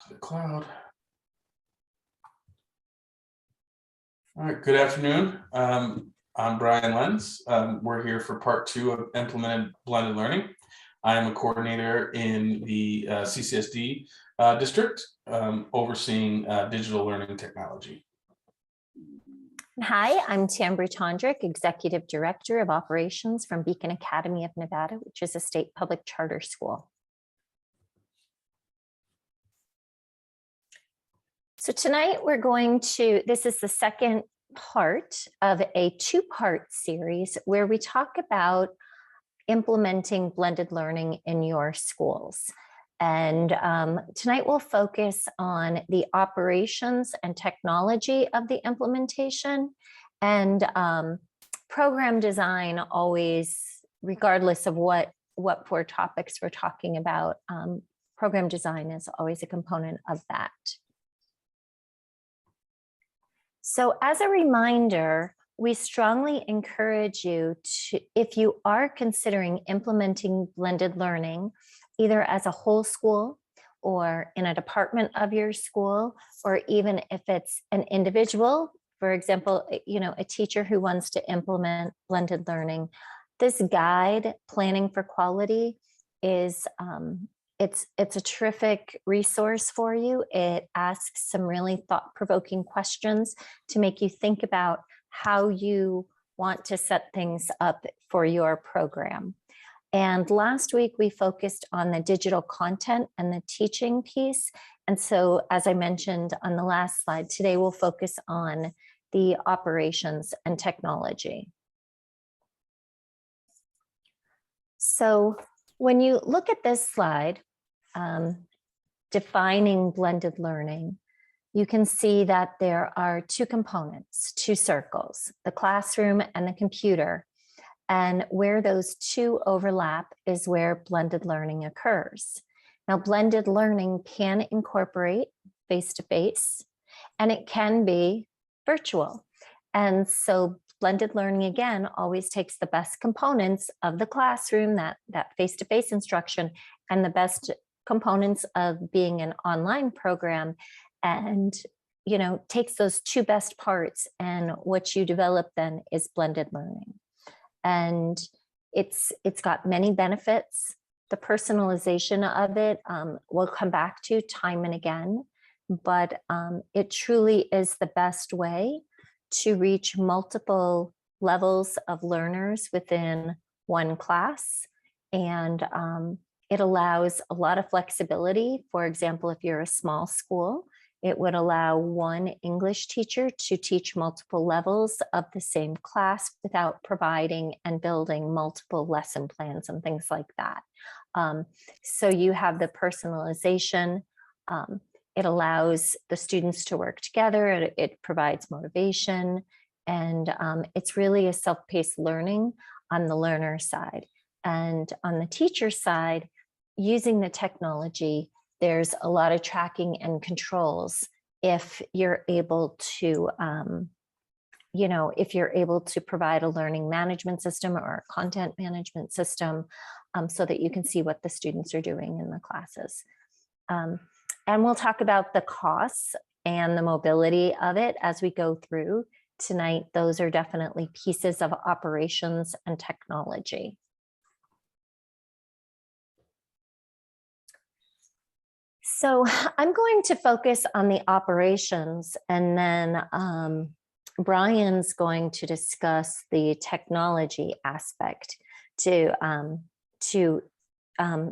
to the cloud. All right, good afternoon. I'm Brian Lenz. We're here for part 2 of implemented blended learning. I am a coordinator in the CCSD district, overseeing digital learning technology. Hi, I'm Tambri Tondrick, Executive Director of Operations from Beacon Academy of Nevada, which is a state public charter school. So tonight we're going to, this is the second part of a 2-part series where we talk about implementing blended learning in your schools. And tonight we'll focus on the operations and technology of the implementation, and program design always, regardless of what 4 topics we're talking about, program design is always a component of that. So as a reminder, we strongly encourage you to, if you are considering implementing blended learning, either as a whole school or in a department of your school, or even if it's an individual, for example, a teacher who wants to implement blended learning, this guide, Planning for Quality, is it's a terrific resource for you. It asks some really thought-provoking questions to make you think about how you want to set things up for your program. And last week we focused on the digital content and the teaching piece. And so, as I mentioned on the last slide, today we'll focus on the operations and technology. So when you look at this slide, defining blended learning, you can see that there are 2 components, 2 circles, the classroom and the computer. And where those 2 overlap is where blended learning occurs. Now, blended learning can incorporate face-to-face, and it can be virtual. And so blended learning, again, always takes the best components of the classroom, that face-to-face instruction, and the best components of being an online program, and takes those 2 best parts, and what you develop then is blended learning. And it's got many benefits. The personalization of it, we'll come back to time and again, but it truly is the best way to reach multiple levels of learners within one class. And it allows a lot of flexibility. For example, if you're a small school, it would allow one English teacher to teach multiple levels of the same class without providing and building multiple lesson plans and things like that. So you have the personalization. It allows the students to work together. It provides motivation. And it's really a self-paced learning on the learner side. And on the teacher side, using the technology, there's a lot of tracking and controls if you're able to, if you're able to provide a learning management system or a content management system, so that you can see what the students are doing in the classes. And we'll talk about the costs and the mobility of it as we go through tonight. Those are definitely pieces of operations and technology. So I'm going to focus on the operations, and then Brian's going to discuss the technology aspect to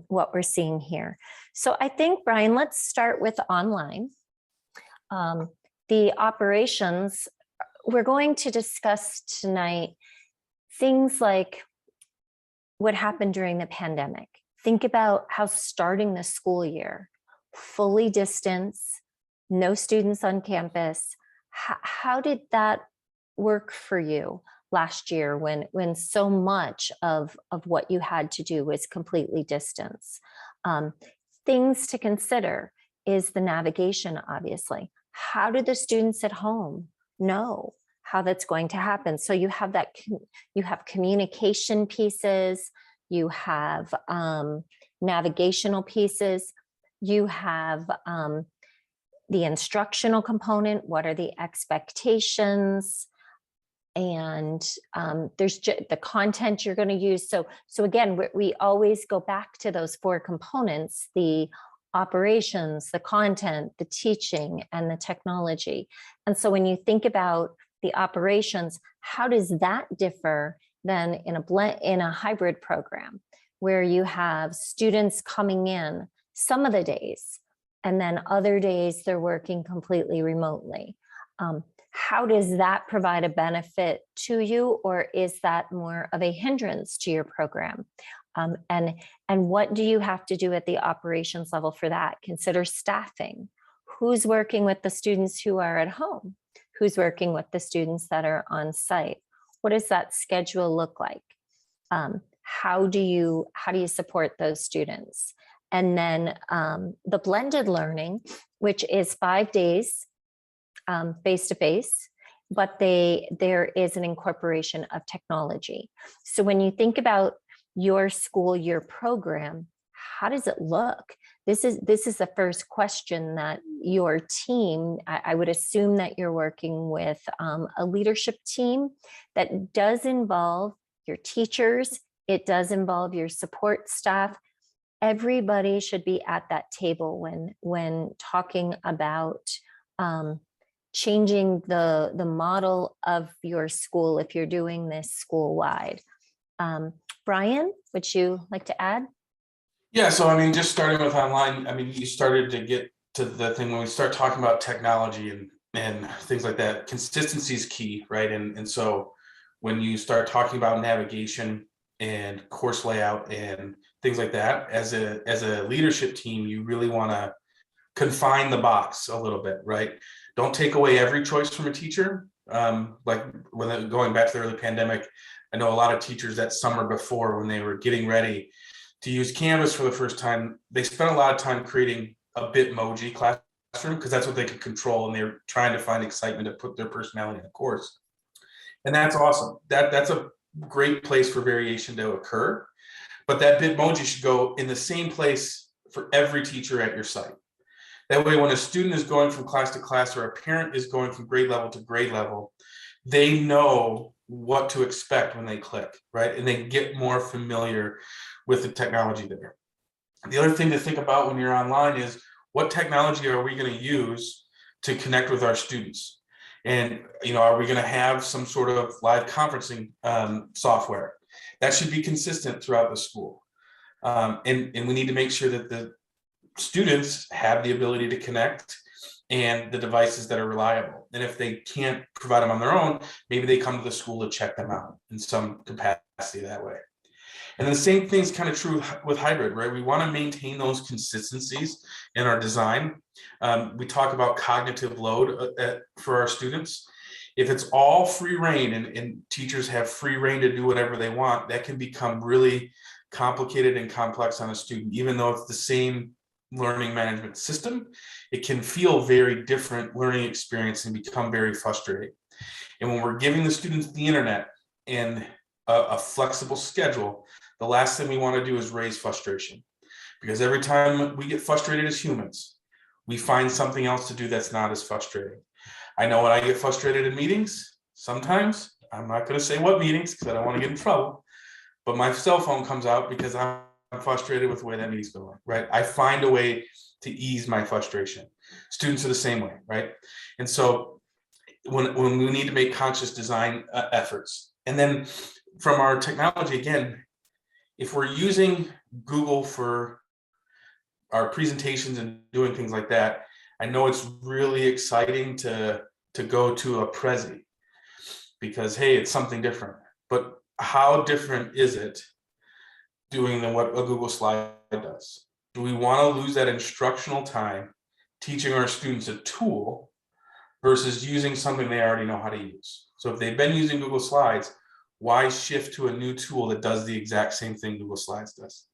what we're seeing here. So I think, Brian, let's start with online. The operations, we're going to discuss tonight things like what happened during the pandemic. Think about how starting the school year, fully distance, no students on campus. How did that work for you last year when so much of what you had to do was completely distance? Things to consider is the navigation, obviously. How do the students at home know how that's going to happen? So you have that, you have communication pieces, you have navigational pieces, you have the instructional component, what are the expectations, and there's the content you're going to use. So again, we always go back to those 4 components: the operations, the content, the teaching, and the technology. And so when you think about the operations, how does that differ than in a hybrid program where you have students coming in some of the days, and then other days they're working completely remotely? How does that provide a benefit to you, or is that more of a hindrance to your program? And what do you have to do at the operations level for that? Consider staffing. Who's working with the students who are at home? Who's working with the students that are on site? What does that schedule look like? How do you support those students? And then the blended learning, which is 5 days face-to-face, but there is an incorporation of technology. So when you think about your school, your program, how does it look? This is the first question that your team, I would assume that you're working with a leadership team that does involve your teachers, it does involve your support staff. Everybody should be at that table when talking about changing the model of your school if you're doing this school-wide. Brian, would you like to add? Yeah, so I mean, just starting with online, I mean, you started to get to the thing when we start talking about technology and things like that. Consistency is key, right? And so when you start talking about navigation and course layout and things like that, as a leadership team, you really want to confine the box a little bit, right? Don't take away every choice from a teacher. Like going back to the early pandemic, I know a lot of teachers that summer before, when they were getting ready to use Canvas for the first time, they spent a lot of time creating a Bitmoji classroom because that's what they could control, and they were trying to find excitement to put their personality in the course. And that's awesome. That's a great place for variation to occur. But that Bitmoji should go in the same place for every teacher at your site. That way, when a student is going from class to class, or a parent is going from grade level to grade level, they know what to expect when they click, right? And they get more familiar with the technology there. The other thing to think about when you're online is, what technology are we going to use to connect with our students? And, are we going to have some sort of live conferencing software? That should be consistent throughout the school. And we need to make sure that the students have the ability to connect and the devices that are reliable. And if they can't provide them on their own, maybe they come to the school to check them out in some capacity that way. And the same thing's kind of true with hybrid, right? We want to maintain those consistencies in our design. We talk about cognitive load for our students. If it's all free reign and teachers have free reign to do whatever they want, that can become really complicated and complex on a student. Even though it's the same learning management system, it can feel very different learning experience and become very frustrating. And when we're giving the students the internet and a flexible schedule, the last thing we want to do is raise frustration, because every time we get frustrated as humans, we find something else to do that's not as frustrating. I know when I get frustrated in meetings, sometimes, I'm not going to say what meetings because I don't want to get in trouble, but my cell phone comes out because I'm frustrated with the way that meeting's going, right? I find a way to ease my frustration. Students are the same way, right? And so when we need to make conscious design efforts, and then from our technology, again, if we're using Google for our presentations and doing things like that, I know it's really exciting to go to a Prezi because, hey, it's something different. But how different is it doing than what a Google slide does? Do we want to lose that instructional time teaching our students a tool versus using something they already know how to use? So if they've been using Google Slides, why shift to a new tool that does the exact same thing Google Slides does?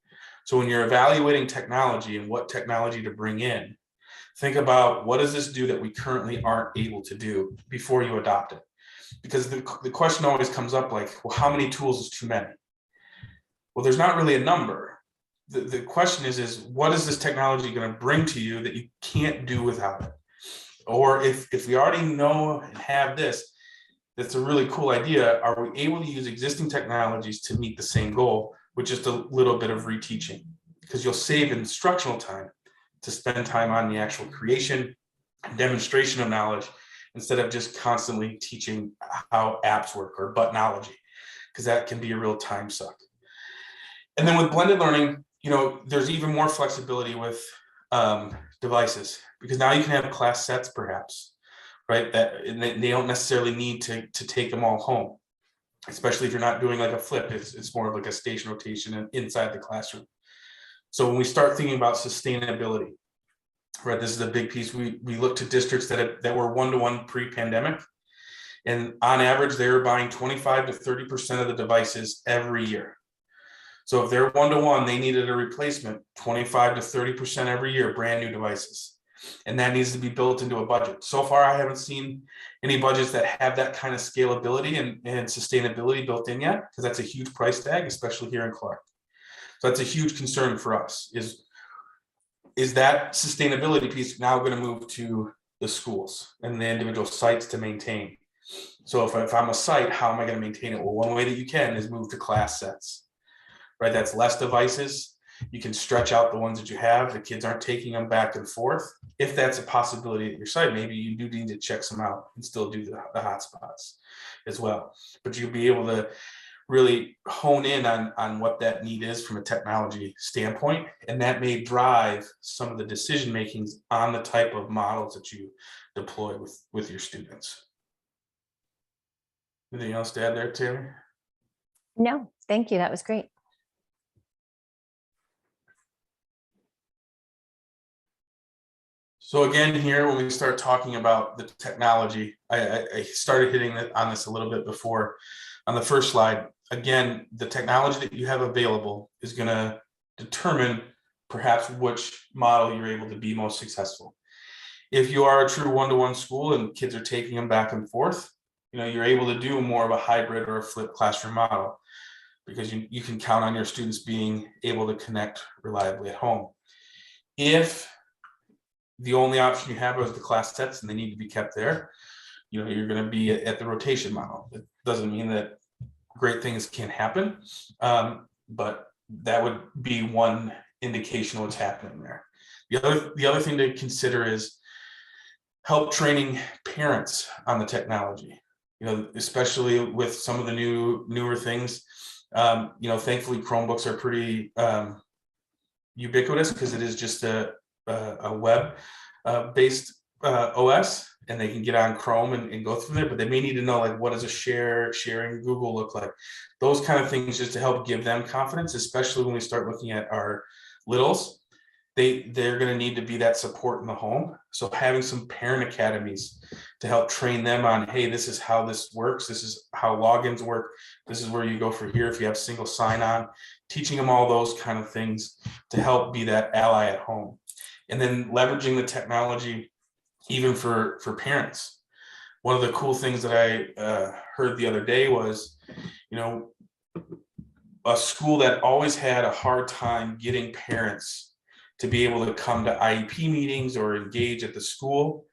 So when you're evaluating technology and what technology to bring in, think about, what does this do that we currently aren't able to do before you adopt it? Because the question always comes up like, well, how many tools is too many? Well, there's not really a number. The question is what is this technology going to bring to you that you can't do without it? Or if we already know and have this, that's a really cool idea. Are we able to use existing technologies to meet the same goal with just a little bit of reteaching? Because you'll save instructional time to spend time on the actual creation and demonstration of knowledge instead of just constantly teaching how apps work or buttonology, because that can be a real time suck. And then with blended learning, there's even more flexibility with devices, because now you can have class sets perhaps, right? That they don't necessarily need to take them all home, especially if you're not doing like a flip. It's more of like a station rotation inside the classroom. So when we start thinking about sustainability, right, this is a big piece. We look to districts that were one-to-one pre-pandemic, and on average, they were buying 25 to 30% of the devices every year. So if they're one-to-one, they needed a replacement 25 to 30% every year, brand new devices. And that needs to be built into a budget. So far, I haven't seen any budgets that have that kind of scalability and sustainability built in yet, because that's a huge price tag, especially here in Clark. So that's a huge concern for us, is that sustainability piece now going to move to the schools and the individual sites to maintain? So if I'm a site, how am I going to maintain it? Well, one way that you can is move to class sets, right? That's less devices. You can stretch out the ones that you have. The kids aren't taking them back and forth. If that's a possibility at your site, maybe you do need to check some out and still do the hotspots as well. But you'll be able to really hone in on what that need is from a technology standpoint. And that may drive some of the decision makings on the type of models that you deploy with your students. Anything else to add there, Taylor? No, thank you. That was great. So again, here, when we start talking about the technology, I started hitting on this a little bit before on the first slide. Again, the technology that you have available is going to determine perhaps which model you're able to be most successful. If you are a true one-to-one school and kids are taking them back and forth, you're able to do more of a hybrid or a flipped classroom model, because you can count on your students being able to connect reliably at home. If the only option you have is the class sets and they need to be kept there, you're going to be at the rotation model. It doesn't mean that great things can't happen, but that would be one indication of what's happening there. The other thing to consider is help training parents on the technology, especially with some of the newer things. Thankfully Chromebooks are pretty ubiquitous, because it is just a web based OS, and they can get on Chrome and go through there, but they may need to know, like, what does a sharing Google look like? Those kind of things, just to help give them confidence, especially when we start looking at our littles. They're going to need to be that support in the home. So having some parent academies to help train them on, hey, this is how this works. This is how logins work. This is where you go for here if you have single sign-on, teaching them all those kind of things to help be that ally at home. And then leveraging the technology even for parents. One of the cool things that I heard the other day was, a school that always had a hard time getting parents to be able to come to IEP meetings or engage at the school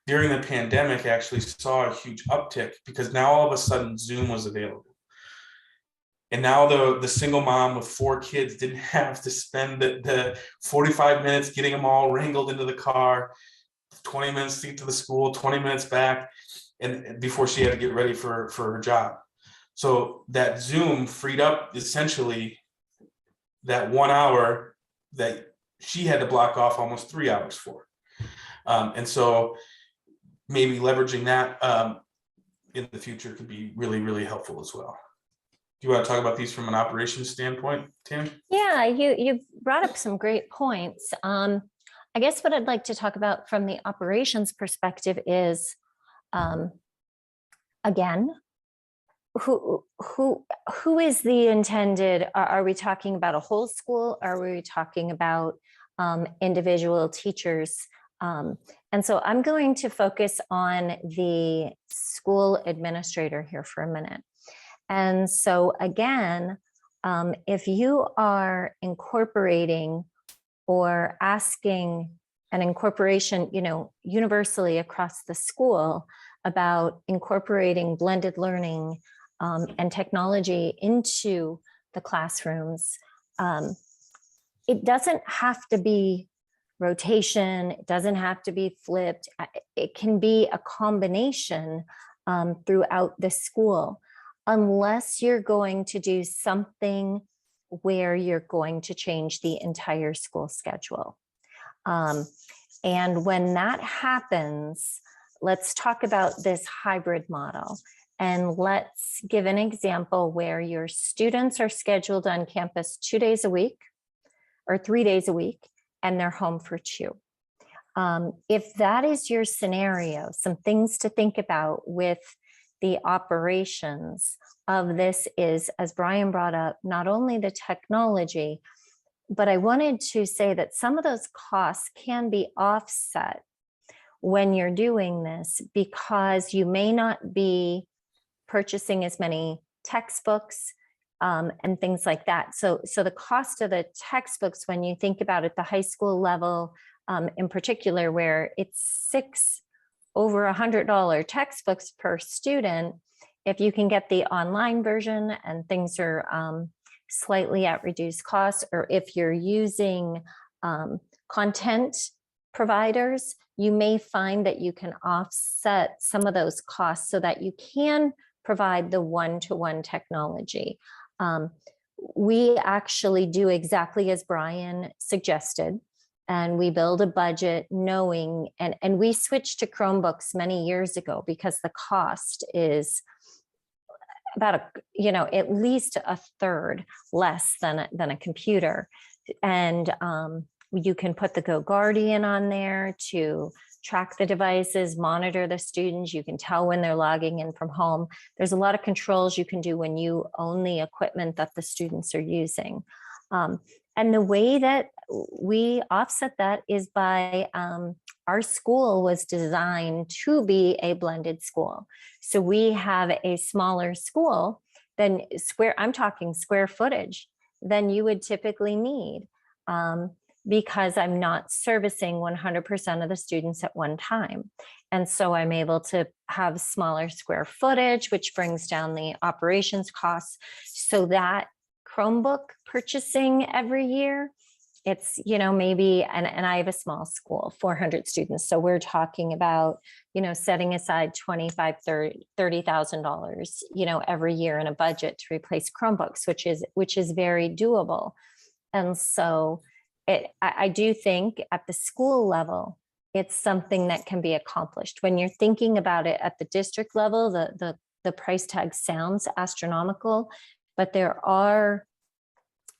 during the pandemic actually saw a huge uptick, because now all of a sudden Zoom was available. And now the single mom with 4 kids didn't have to spend the 45 minutes getting them all wrangled into the car, 20 minutes to get to the school, 20 minutes back, and before she had to get ready for her job. So that Zoom freed up essentially that 1 hour that she had to block off almost 3 hours for. And so maybe leveraging that in the future could be really, really helpful as well. Do you want to talk about these from an operations standpoint, Tammy? Yeah, you brought up some great points. I guess what I'd like to talk about from the operations perspective is, again, who is the intended? Are we talking about a whole school? Are we talking about individual teachers? And so I'm going to focus on the school administrator here for a minute. And so again, if you are incorporating or asking an incorporation, universally across the school about incorporating blended learning and technology into the classrooms. It doesn't have to be rotation, it doesn't have to be flipped. It can be a combination throughout the school, unless you're going to do something where you're going to change the entire school schedule. And when that happens, let's talk about this hybrid model. And let's give an example where your students are scheduled on campus 2 days a week or 3 days a week, and they're home for 2. If that is your scenario, some things to think about with the operations of this is, as Brian brought up, not only the technology, but I wanted to say that some of those costs can be offset when you're doing this, because you may not be purchasing as many textbooks and things like that. So the cost of the textbooks, when you think about it, the high school level in particular, where it's over $100 textbooks per student, if you can get the online version and things are slightly at reduced cost, or if you're using content providers, you may find that you can offset some of those costs so that you can provide the one-to-one technology. We actually do exactly as Brian suggested, and we build a budget knowing, and we switched to Chromebooks many years ago because the cost is about at least a third less than a computer. And you can put the Go Guardian on there to track the devices, monitor the students. You can tell when they're logging in from home. There's a lot of controls you can do when you own the equipment that the students are using. And the way that we offset that is by our school was designed to be a blended school. So we have a smaller school than I'm talking square footage, than you would typically need. Because I'm not servicing 100% of the students at one time. And so I'm able to have smaller square footage, which brings down the operations costs. So that Chromebook purchasing every year, it's, maybe, and I have a small school, 400 students. So we're talking about, setting aside $25,000, $30,000, every year in a budget to replace Chromebooks, which is very doable. And so I do think at the school level, it's something that can be accomplished. When you're thinking about it at the district level, the price tag sounds astronomical, but there are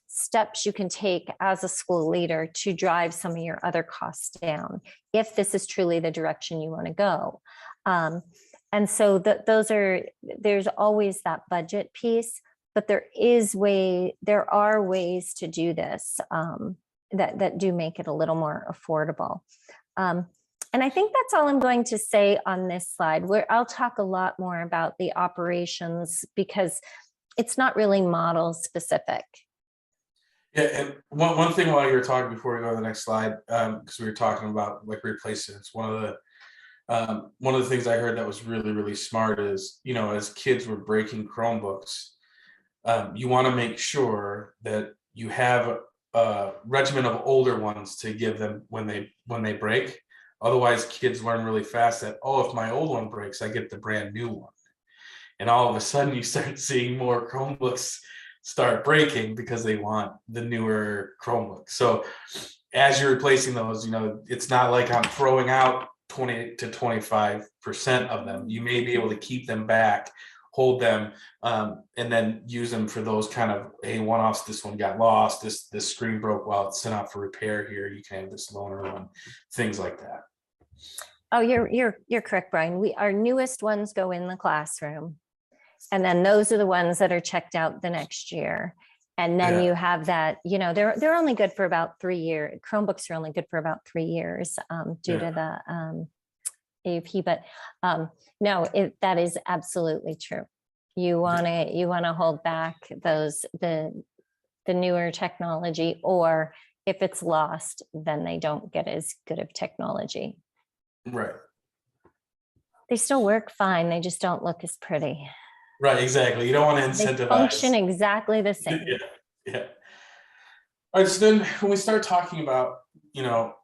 steps you can take as a school leader to drive some of your other costs down, if this is truly the direction you want to go. And so there's always that budget piece, but there are ways to do this that do make it a little more affordable. And I think that's all I'm going to say on this slide, where I'll talk a lot more about the operations because it's not really model specific. Yeah, and one thing while you're talking before we go to the next slide, because we were talking about like replacements, one of the things I heard that was really, really smart is, as kids were breaking Chromebooks, you want to make sure that you have a regimen of older ones to give them when they break. Otherwise, kids learn really fast that, oh, if my old one breaks, I get the brand new one. And all of a sudden you start seeing more Chromebooks start breaking because they want the newer Chromebook. So as you're replacing those, it's not like I'm throwing out 20 to 25% of them. You may be able to keep them back, hold them, and then use them for those kind of, hey, one-offs. This one got lost. This screen broke while it's sent out for repair here. You can have this loaner one, things like that. Oh, you're correct, Brian. Our newest ones go in the classroom. And then those are the ones that are checked out the next year. And then you have that, they're only good for about 3 years. Chromebooks are only good for about 3 years due to the AUP. But no, that is absolutely true. You want to hold back the newer technology, or if it's lost, then they don't get as good of technology. Right. They still work fine. They just don't look as pretty. Right, exactly. You don't want to They incentivize. function exactly the same. Yeah, yeah. All right, so then when we start talking about,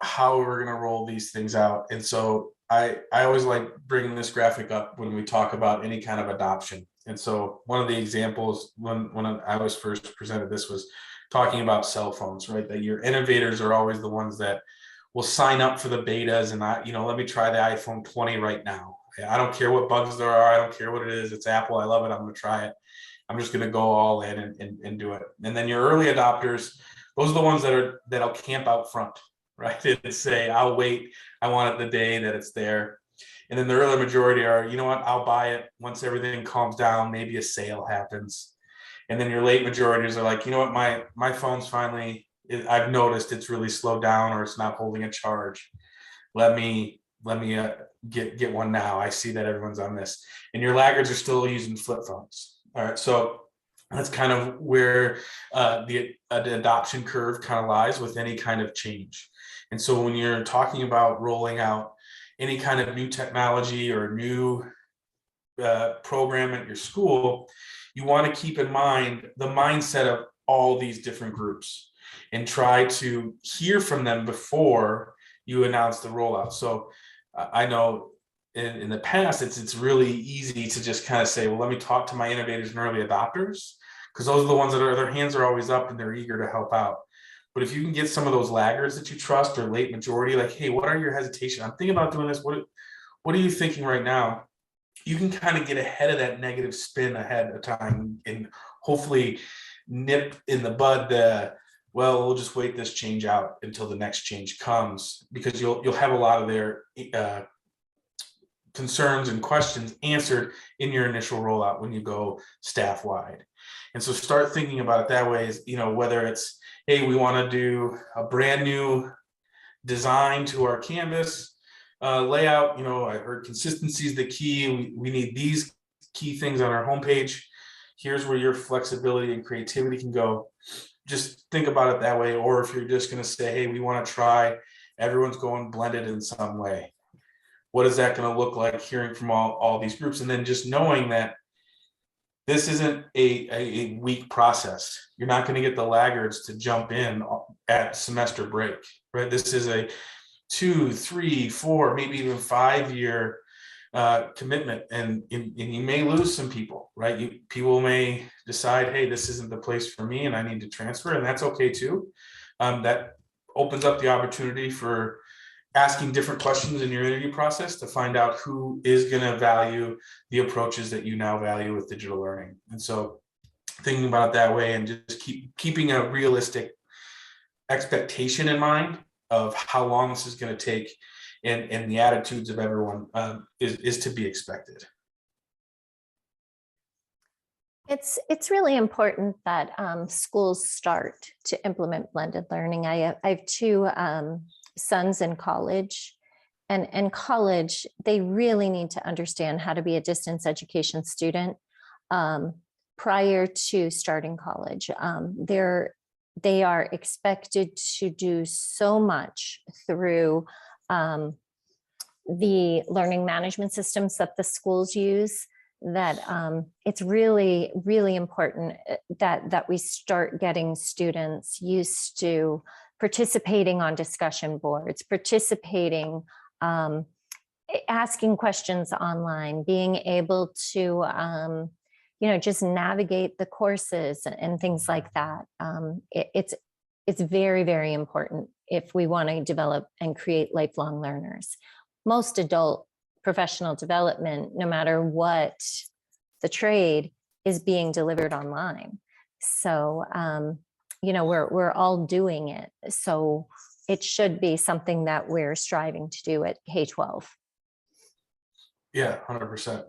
how we're going to roll these things out, and so I always like bringing this graphic up when we talk about any kind of adoption. And so one of the examples when I was first presented this was talking about cell phones, right? That your innovators are always the ones that will sign up for the betas, and let me try the iPhone 20 right now. I don't care what bugs there are. I don't care what it is. It's Apple. I love it. I'm going to try it. I'm just going to go all in and do it. And then your early adopters, those are the ones that'll camp out front, right? And say, I'll wait. I want it the day that it's there. And then the early majority are, you know what, I'll buy it once everything calms down. Maybe a sale happens. And then your late majorities are like, you know what, my phone's finally, I've noticed it's really slowed down or it's not holding a charge. Let me get one now. I see that everyone's on this. And your laggards are still using flip phones. All right, so that's kind of where the adoption curve kind of lies with any kind of change. And so when you're talking about rolling out any kind of new technology or new program at your school, you want to keep in mind the mindset of all these different groups and try to hear from them before you announce the rollout. So I know in the past, it's really easy to just kind of say, well, let me talk to my innovators and early adopters, because those are the ones that their hands are always up and they're eager to help out. But if you can get some of those laggards that you trust or late majority, like, hey, what are your hesitation? I'm thinking about doing this. What are you thinking right now? You can kind of get ahead of that negative spin ahead of time and hopefully nip in the bud well, we'll just wait this change out until the next change comes, because you'll have a lot of their concerns and questions answered in your initial rollout when you go staff wide. And so start thinking about it that way, is, whether it's, hey, we want to do a brand new design to our Canvas layout. I heard consistency is the key. We need these key things on our homepage. Here's where your flexibility and creativity can go. Just think about it that way. Or if you're just going to say, hey, we want to try, everyone's going blended in some way. What is that going to look like, hearing from all these groups? And then just knowing that this isn't a weak process. You're not going to get the laggards to jump in at semester break, right? This is a 2, 3, 4, maybe even 5-year commitment, and you may lose some people, right? People may decide, hey, this isn't the place for me and I need to transfer, and that's okay too. That opens up the opportunity for asking different questions in your interview process to find out who is going to value the approaches that you now value with digital learning. And so thinking about it that way, and just keeping a realistic expectation in mind of how long this is going to take, and the attitudes of everyone is to be expected. It's really important that schools start to implement blended learning. I have two sons in college, and in college, they really need to understand how to be a distance education student prior to starting college. They are expected to do so much through the learning management systems that the schools use, that it's really, really important that we start getting students used to participating on discussion boards, participating, asking questions online, being able to, just navigate the courses and things like that. It's very, very important if we want to develop and create lifelong learners. Most adult professional development, no matter what the trade, is being delivered online. So, we're all doing it. So it should be something that we're striving to do at K-12. Yeah, 100%.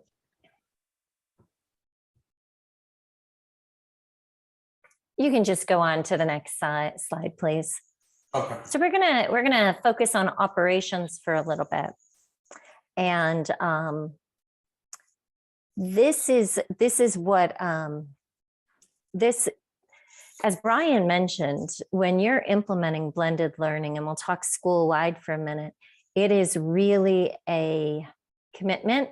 You can just go on to the next slide, please. Okay. So we're gonna focus on operations for a little bit, and this is what this As Brian mentioned, when you're implementing blended learning, and we'll talk school-wide for a minute, it is really a commitment,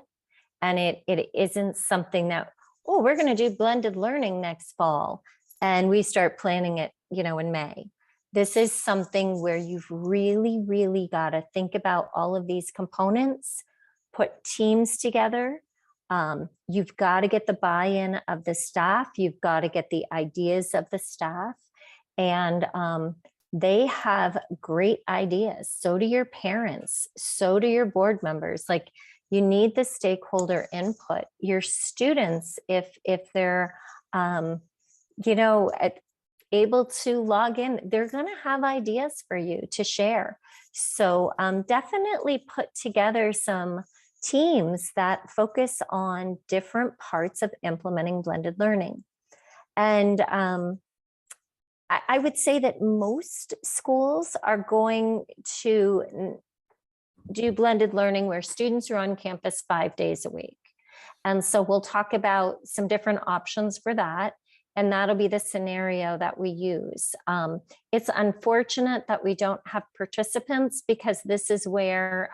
and it isn't something that, oh, we're going to do blended learning next fall, and we start planning it, in May. This is something where you've really, really got to think about all of these components, put teams together. You've got to get the buy-in of the staff. You've got to get the ideas of the staff. And they have great ideas. So do your parents. So do your board members. Like, you need the stakeholder input. Your students, if they're, able to log in, they're going to have ideas for you to share. So definitely put together some teams that focus on different parts of implementing blended learning. And I would say that most schools are going to do blended learning where students are on campus 5 days a week. And so we'll talk about some different options for that. And that'll be the scenario that we use. It's unfortunate that we don't have participants, because this is where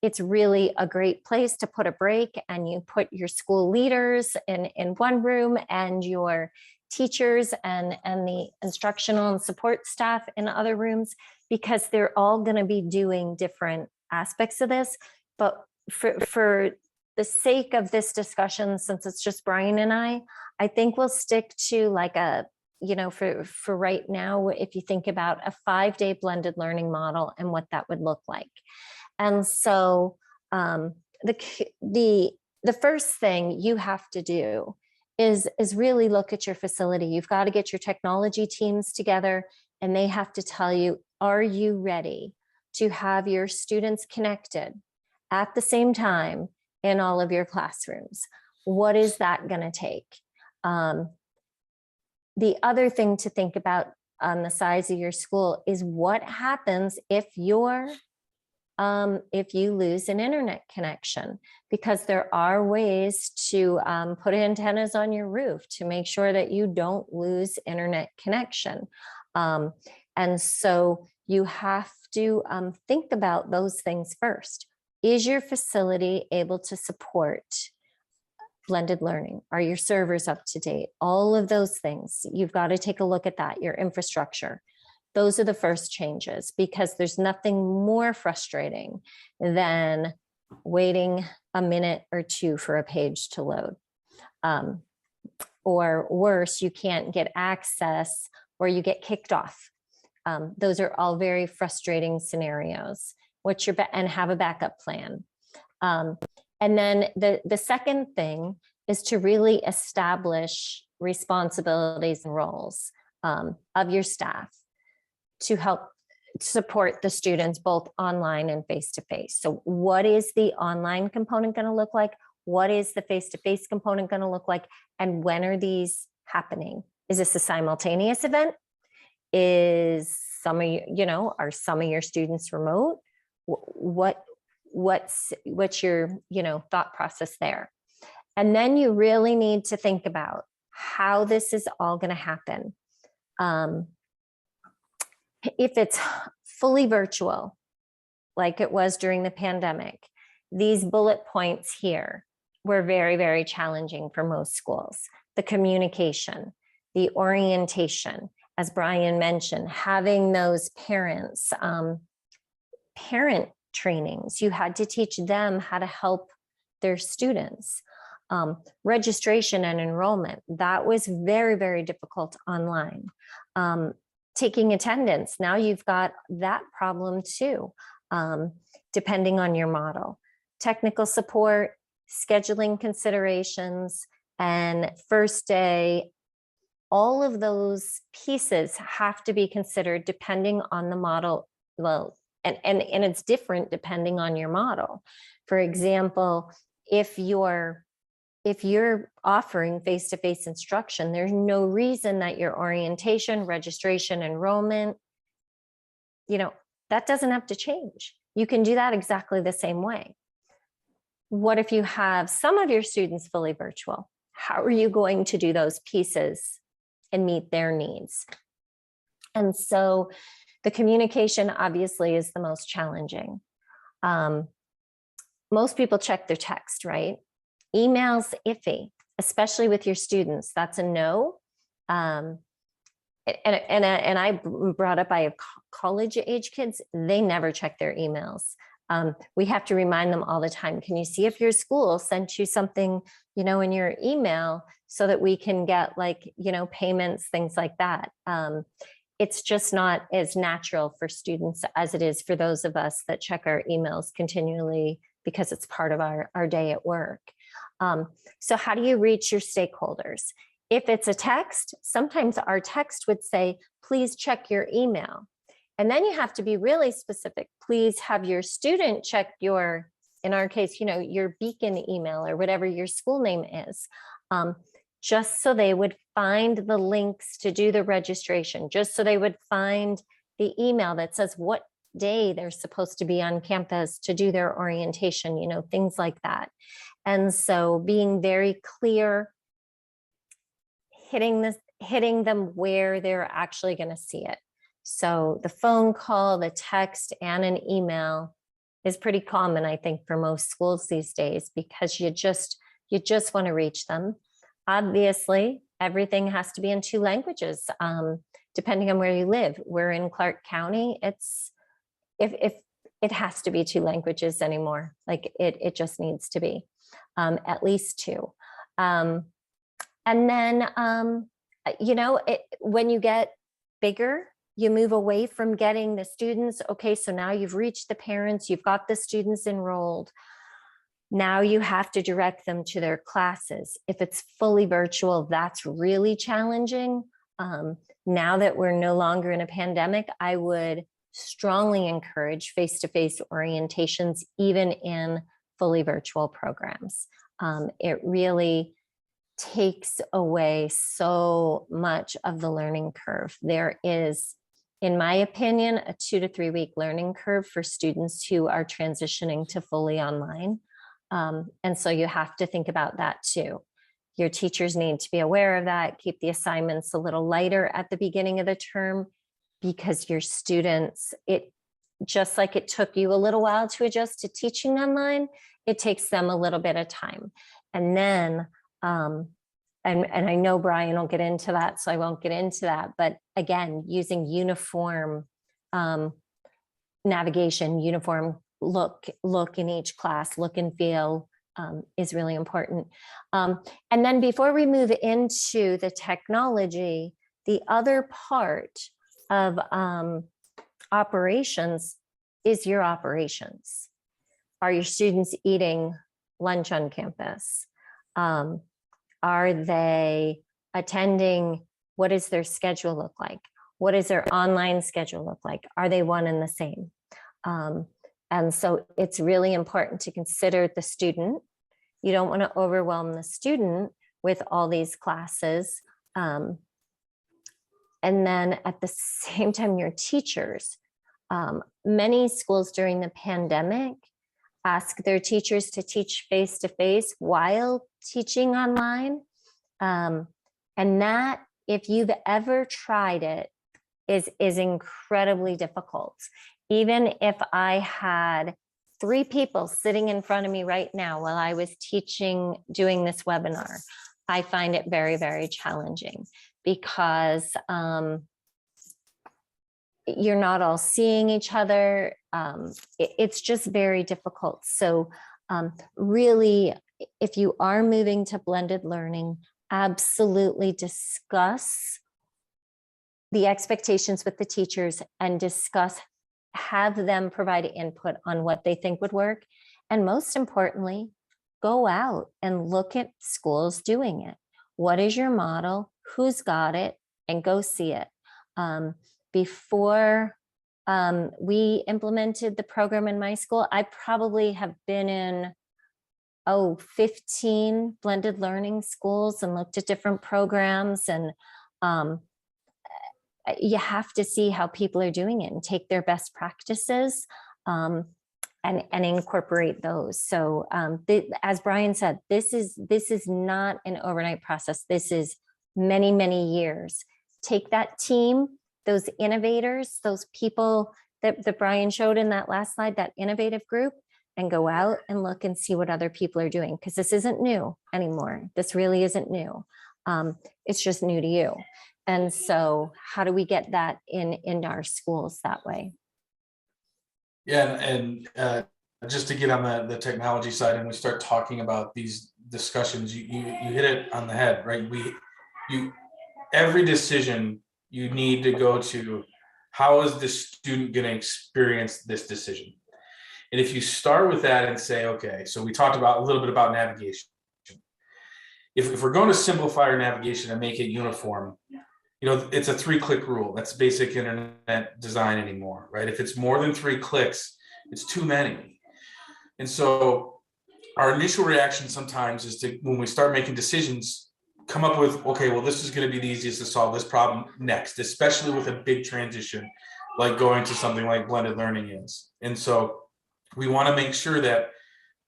it's really a great place to put a break, and you put your school leaders in one room and your teachers and the instructional and support staff in other rooms, because they're all going to be doing different aspects of this. But for the sake of this discussion, since it's just Brian and I think we'll stick to like a, for right now, if you think about a 5-day blended learning model and what that would look like. And so the first thing you have to do is really look at your facility. You've got to get your technology teams together, and they have to tell you, are you ready to have your students connected at the same time in all of your classrooms? What is that going to take? The other thing to think about on the size of your school is what happens if you lose an internet connection, because there are ways to put antennas on your roof to make sure that you don't lose internet connection. And so you have to think about those things first. Is your facility able to support blended learning? Are your servers up to date? All of those things, you've got to take a look at that, your infrastructure. Those are the first changes, because there's nothing more frustrating than waiting a minute or two for a page to load. Or worse, you can't get access, or you get kicked off. Those are all very frustrating scenarios. And have a backup plan. And then the second thing is to really establish responsibilities and roles of your staff to help support the students both online and face-to-face. So what is the online component going to look like? What is the face-to-face component going to look like? And when are these happening? Is this a simultaneous event? Is some of you, are some of your students remote? What's your thought process there? And then you really need to think about how this is all going to happen. If it's fully virtual, like it was during the pandemic, these bullet points here were very, very challenging for most schools. The communication, the orientation, as Brian mentioned, having those parents, parent trainings. You had to teach them how to help their students. Registration and enrollment, that was very, very difficult online. Taking attendance, now you've got that problem too, depending on your model. Technical support, scheduling considerations, and first day, all of those pieces have to be considered depending on the model. Well, and it's different depending on your model. For example, if you're offering face-to-face instruction, there's no reason that your orientation, registration, enrollment, that doesn't have to change. You can do that exactly the same way. What if you have some of your students fully virtual? How are you going to do those pieces and meet their needs. And so the communication obviously is the most challenging. Most people check their text, right? Emails, iffy, especially with your students. That's a no. And I brought up, I have college age kids, they never check their emails. We have to remind them all the time. Can you see if your school sent you something, in your email, so that we can get like, payments, things like that. It's just not as natural for students as it is for those of us that check our emails continually because it's part of our day at work. So how do you reach your stakeholders? If it's a text, sometimes our text would say, please check your email. And then you have to be really specific. Please have your student check your, in our case, your beacon email or whatever your school name is, just so they would find the links to do the registration, just so they would find the email that says what day they're supposed to be on campus to do their orientation, things like that. And so being very clear, hitting them where they're actually going to see it. So the phone call, the text, and an email is pretty common, I think, for most schools these days, because you just want to reach them. Obviously, everything has to be in 2 languages, depending on where you live. We're in Clark County. If it has to be 2 languages anymore, like it just needs to be at least 2. And then, when you get bigger, you move away from getting the students. Okay, so now you've reached the parents, you've got the students enrolled. Now you have to direct them to their classes. If it's fully virtual, that's really challenging. Now that we're no longer in a pandemic, I would strongly encourage face-to-face orientations, even in fully virtual programs. It really takes away so much of the learning curve. There is, in my opinion, a 2 to 3 week learning curve for students who are transitioning to fully online. And so you have to think about that too. Your teachers need to be aware of that, keep the assignments a little lighter at the beginning of the term, because your students, just like it took you a little while to adjust to teaching online, it takes them a little bit of time. And then, and I know Brian will get into that, so I won't get into that. But again, using uniform navigation, uniform look in each class, look and feel is really important. And then before we move into the technology, the other part of operations is your operations. Are your students eating lunch on campus? Are they attending? What does their schedule look like? What does their online schedule look like? Are they one and the same? And so it's really important to consider the student. You don't want to overwhelm the student with all these classes. And then at the same time, your teachers. Many schools during the pandemic ask their teachers to teach face-to-face while teaching online. And that, if you've ever tried it, is incredibly difficult. Even if I had 3 people sitting in front of me right now while I was teaching, doing this webinar, I find it very, very challenging, because you're not all seeing each other. It's just very difficult. So really, if you are moving to blended learning, absolutely discuss the expectations with the teachers and have them provide input on what they think would work. And most importantly, go out and look at schools doing it. What is your model? Who's got it? And go see it. Before we implemented the program in my school, I probably have been in 15 blended learning schools and looked at different programs. And you have to see how people are doing it and take their best practices and incorporate those. So as Brian said, this is not an overnight process. This is many, many years. take that team, those innovators, those people that Brian showed in that last slide, that innovative group, and go out and look and see what other people are doing, because this isn't new anymore. This really isn't new. It's just new to you. And so how do we get that in our schools that way? Yeah, and just to get on the technology side, and we start talking about these discussions, you hit it on the head, right? Every decision you need to go to, how is the student going to experience this decision? And if you start with that and say, okay, so we talked about a little bit about navigation. If we're going to simplify our navigation and make it uniform, it's a 3-click rule. That's basic internet design anymore, right? If it's more than 3 clicks, it's too many. And so our initial reaction sometimes is to, when we start making decisions, come up with, okay, well, this is going to be the easiest to solve this problem next, especially with a big transition like going to something like blended learning is. And so we want to make sure that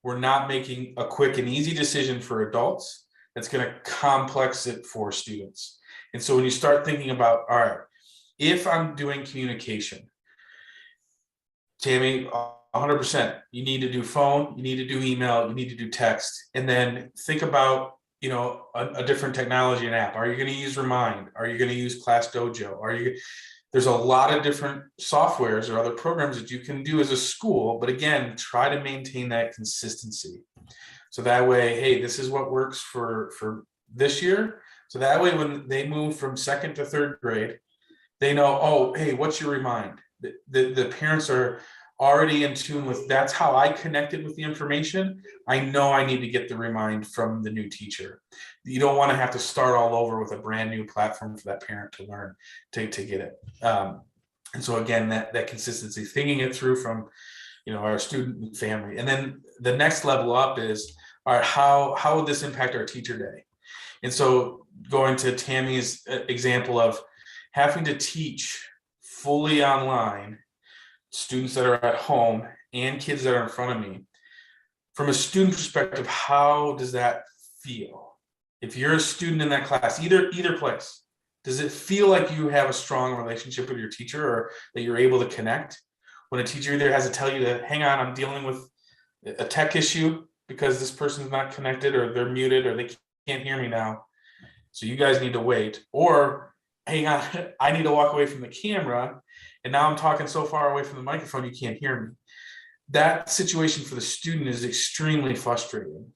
we're not making a quick and easy decision for adults that's going to complex it for students. And so when you start thinking about, all right, if I'm doing communication, Tammy, 100%, you need to do phone, you need to do email, you need to do text, and then think about, a different technology and app. Are you going to use Remind? Are you going to use Class Dojo? There's a lot of different softwares or other programs that you can do as a school, but again, try to maintain that consistency. So that way, hey, this is what works for this year. So that way, when they move from 2nd to 3rd grade, they know, oh, hey, what's your Remind? The parents are already in tune with, that's how I connected with the information. I know I need to get the Remind from the new teacher. You don't want to have to start all over with a brand new platform for that parent to learn to get it. And so again, that consistency, thinking it through from, our student and family. And then the next level up is, all right, how would this impact our teacher day? And so going to Tammy's example of having to teach fully online, students that are at home and kids that are in front of me, from a student perspective, how does that feel? If you're a student in that class, either place, does it feel like you have a strong relationship with your teacher, or that you're able to connect? When a teacher either has to tell you to hang on, I'm dealing with a tech issue because this person's not connected, or they're muted, or they can't hear me now, so you guys need to wait, or hang on, I need to walk away from the camera, and now I'm talking so far away from the microphone you can't hear me. That situation for the student is extremely frustrating.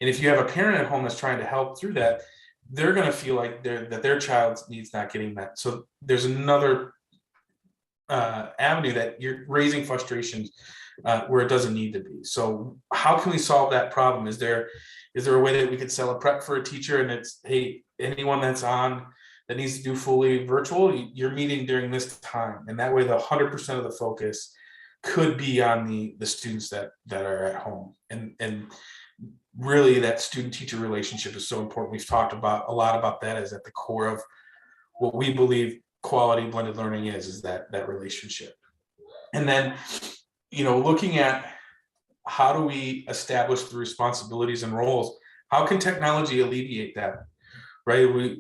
And if you have a parent at home that's trying to help through that, they're going to feel like that their child's needs not getting met. So there's another avenue that you're raising frustrations where it doesn't need to be. So how can we solve that problem? Is there a way that we could sell a prep for a teacher, and it's, hey, anyone that's on that needs to do fully virtual, you're meeting during this time, and that way the 100% of the focus could be on the students that are at home. And really, that student-teacher relationship is so important. We've talked about a lot about that as at the core of what we believe quality blended learning is that relationship. And then, looking at how do we establish the responsibilities and roles? How can technology alleviate that? Right?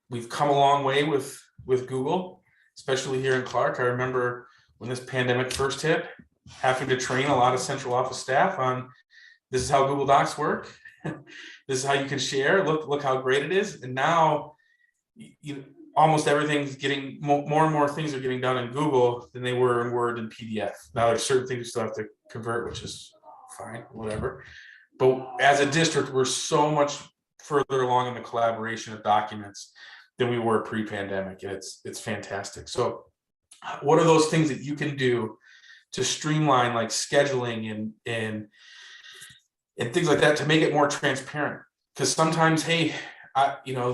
We've come a long way with Google, especially here in Clark. I remember when this pandemic first hit, having to train a lot of central office staff on, this is how Google Docs work. This is how you can share. Look how great it is. And now, almost everything's getting more and more things are getting done in Google than they were in Word and PDF. Now there's certain things you still have to convert, which is fine, whatever. But as a district, we're so much further along in the collaboration of documents than we were pre-pandemic, and it's fantastic. So what are those things that you can do to streamline, like scheduling and things like that, to make it more transparent? Because sometimes, hey,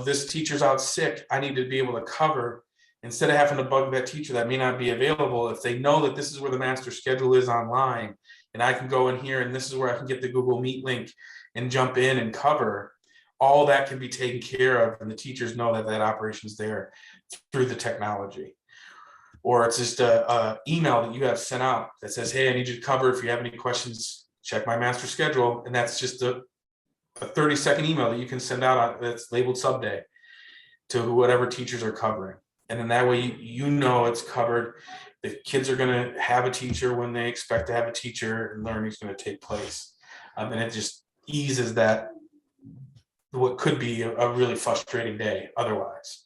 this teacher's out sick, I need to be able to cover, instead of having to bug that teacher that may not be available. If they know that this is where the master schedule is online, and I can go in here and this is where I can get the Google Meet link and jump in and cover, all that can be taken care of, and the teachers know that operation is there through the technology. Or it's just a email that you have sent out that says, hey, I need you to cover. If you have any questions, check my master schedule. And that's just a 30-second email that you can send out that's labeled sub day to whatever teachers are covering. And then that way, you know it's covered. The kids are going to have a teacher when they expect to have a teacher, and learning is going to take place. And it just eases that, what could be a really frustrating day otherwise.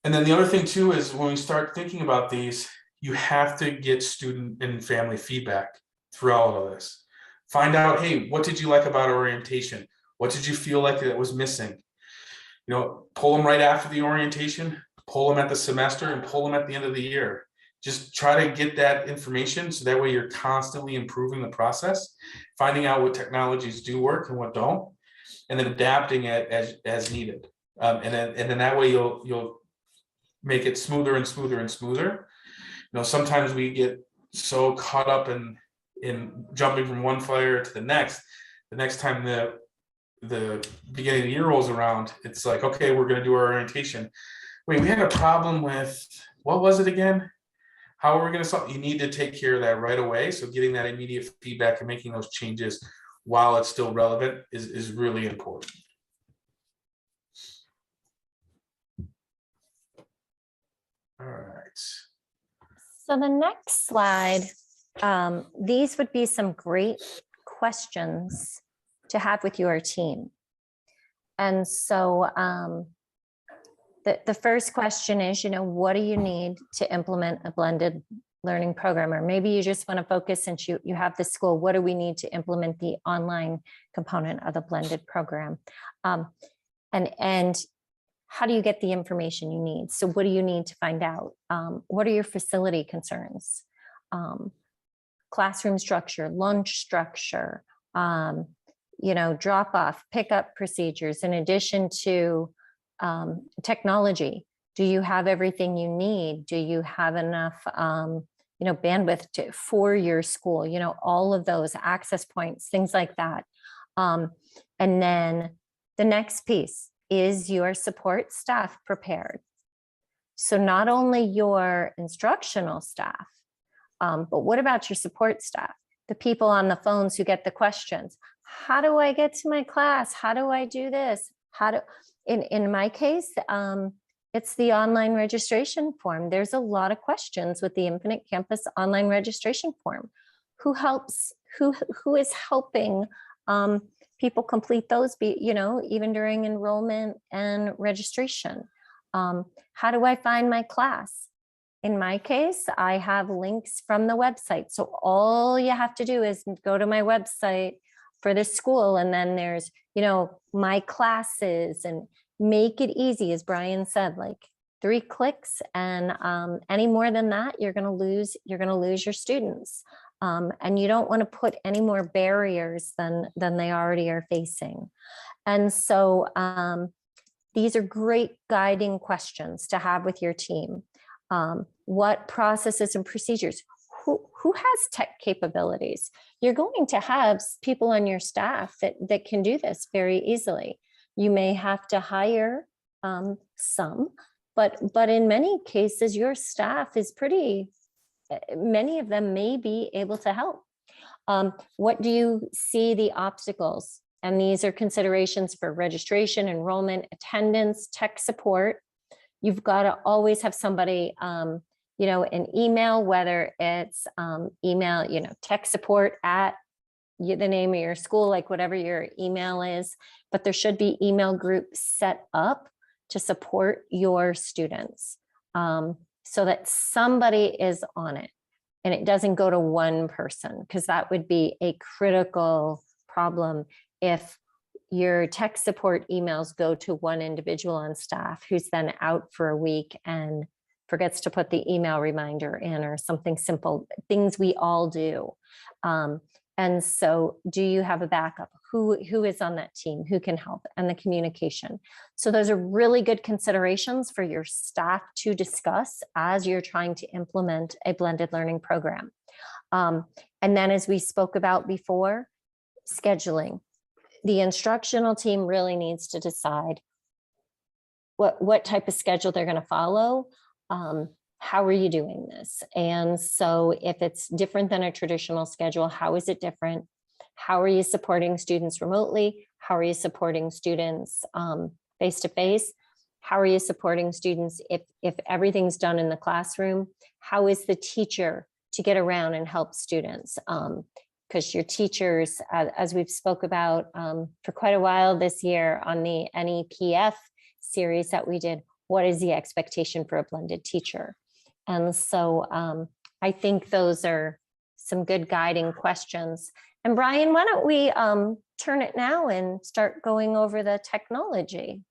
And then the other thing too is when we start thinking about these, you have to get student and family feedback throughout all of this. Find out, hey, what did you like about orientation? What did you feel like that was missing? You know, pull them right after the orientation, pull them at the semester, and pull them at the end of the year. Just try to get that information so that way you're constantly improving the process, finding out what technologies do work and what don't, and then adapting it as needed. And then that way you'll make it smoother and smoother and smoother. You know, sometimes we get so caught up in jumping from one fire to the next time the beginning of the year rolls around, it's like, okay, we're going to do our orientation. Wait, we had a problem with, what was it again? How are we going to solve? You need to take care of that right away. So getting that immediate feedback and making those changes while it's still relevant is really important. All right. So the next slide, these would be some great questions to have with your team. And so the first question is, you know, what do you need to implement a blended learning program? Or maybe you just want to focus, since you have the school, what do we need to implement the online component of the blended program? And how do you get the information you need? So what do you need to find out? What are your facility concerns? Classroom structure, lunch structure, you know, drop off, pickup procedures, in addition to technology. Do you have everything you need? Do you have enough, you know, bandwidth for your school? You know, all of those access points, things like that. And then the next piece, is your support staff prepared? So not only your instructional staff, but what about your support staff? The people on the phones who get the questions. How do I get to my class? How do I do this? In my case, it's the online registration form. There's a lot of questions with the Infinite Campus online registration form. Who is helping people complete those, you know, even during enrollment and registration? How do I find my class? In my case, I have links from the website. So all you have to do is go to my website for this school, and then there's, you know, my classes, and make it easy, as Brian said, like 3 clicks, and any more than that, you're going to lose your students. And you don't want to put any more barriers than they already are facing. And so these are great guiding questions to have with your team. What processes and procedures? Who has tech capabilities? You're going to have people on your staff that can do this very easily. You may have to hire some, but in many cases, your staff is many of them may be able to help. What do you see the obstacles? And these are considerations for registration, enrollment, attendance, tech support. You've got to always have somebody, you know, an email, whether it's email, you know, tech support at the name of your school, like whatever your email is, but there should be email groups set up to support your students, so that somebody is on it and it doesn't go to one person, because that would be a critical problem if your tech support emails go to one individual on staff who's then out for a week and forgets to put the email reminder in, or something simple, things we all do. And so do you have a backup? Who is on that team? Who can help? And the communication. So those are really good considerations for your staff to discuss as you're trying to implement a blended learning program. And then, as we spoke about before, scheduling. The instructional team really needs to decide what type of schedule they're going to follow. How are you doing this? And so if it's different than a traditional schedule, how is it different? How are you supporting students remotely? How are you supporting students face-to-face? How are you supporting students if everything's done in the classroom? How is the teacher to get around and help students? Because your teachers, as we've spoke about for quite a while this year on the NEPF series that we did, what is the expectation for a blended teacher? And so I think those are some good guiding questions. And Brian, why don't we turn it now and start going over the technology?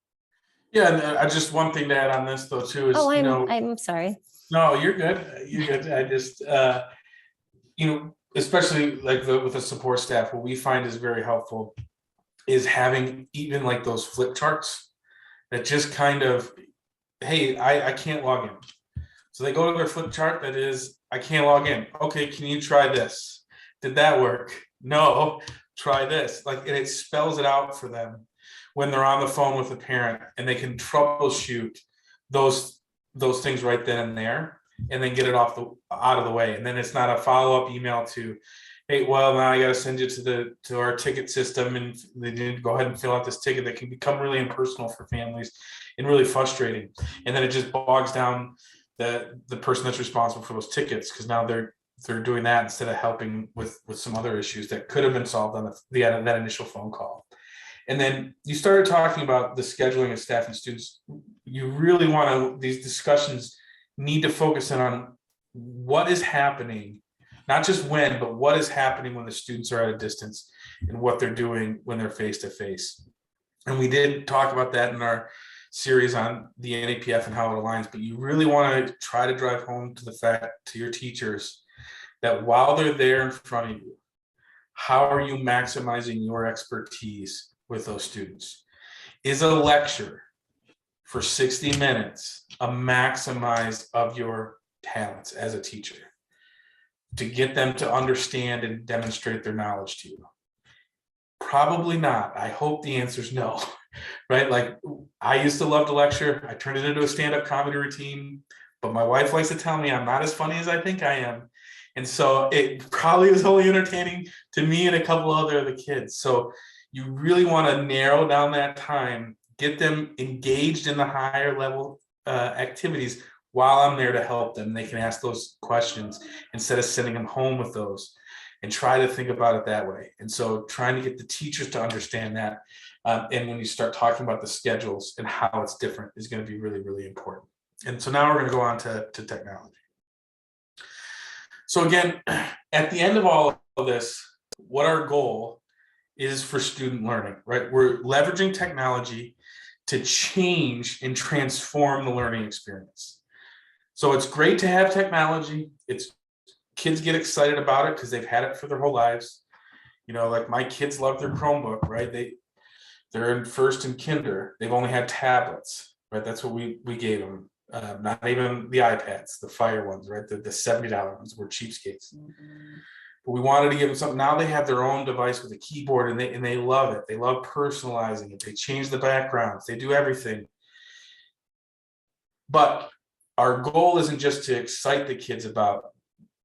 Yeah, and just one thing to add on this though too is, Oh, you know, I'm sorry. no, you're good. You're good. I just, you know, especially like with the support staff, what we find is very helpful is having even like those flip charts that just kind of, hey, I can't log in. So they go to their flip chart that is, I can't log in. Okay, can you try this? Did that work? No, try this. Like, and it spells it out for them when they're on the phone with a parent, and they can troubleshoot those things right then and there, and then get it out of the way. And then it's not a follow-up email to, hey, well, now I got to send you to our ticket system, and they need to go ahead and fill out this ticket. That can become really impersonal for families and really frustrating. And then it just bogs down the person that's responsible for those tickets, because now they're doing that instead of helping with some other issues that could have been solved on that initial phone call. And then you started talking about the scheduling of staff and students. You really want to, these discussions need to focus in on what is happening, not just when, but what is happening when the students are at a distance and what they're doing when they're face to face. And we did talk about that in our series on the NAPF and how it aligns, but you really want to try to drive home to the fact to your teachers that while they're there in front of you, how are you maximizing your expertise with those students? Is a lecture for 60 minutes a maximize of your talents as a teacher to get them to understand and demonstrate their knowledge to you? Probably not. I hope the answer is no, right? Like, I used to love to lecture. I turned it into a stand-up comedy routine, but my wife likes to tell me I'm not as funny as I think I am. And so it probably was only entertaining to me and a couple other of the kids. So you really want to narrow down that time, get them engaged in the higher level activities while I'm there to help them. They can ask those questions instead of sending them home with those, and try to think about it that way. And so trying to get the teachers to understand that. And when you start talking about the schedules and how it's different is going to be really, really important. And so now we're going to go on to technology. So again, at the end of all of this, what our goal is for student learning, right? We're leveraging technology to change and transform the learning experience. So it's great to have technology. Kids get excited about it because they've had it for their whole lives. You know, like my kids love their Chromebook, right? They're in first and kinder. They've only had tablets, right? That's what we gave them. Not even the iPads, the Fire ones, right? The $70 ones were cheapskates. But we wanted to give them something. Now they have their own device with a keyboard, and they love it. They love personalizing it. They change the backgrounds. They do everything. But our goal isn't just to excite the kids about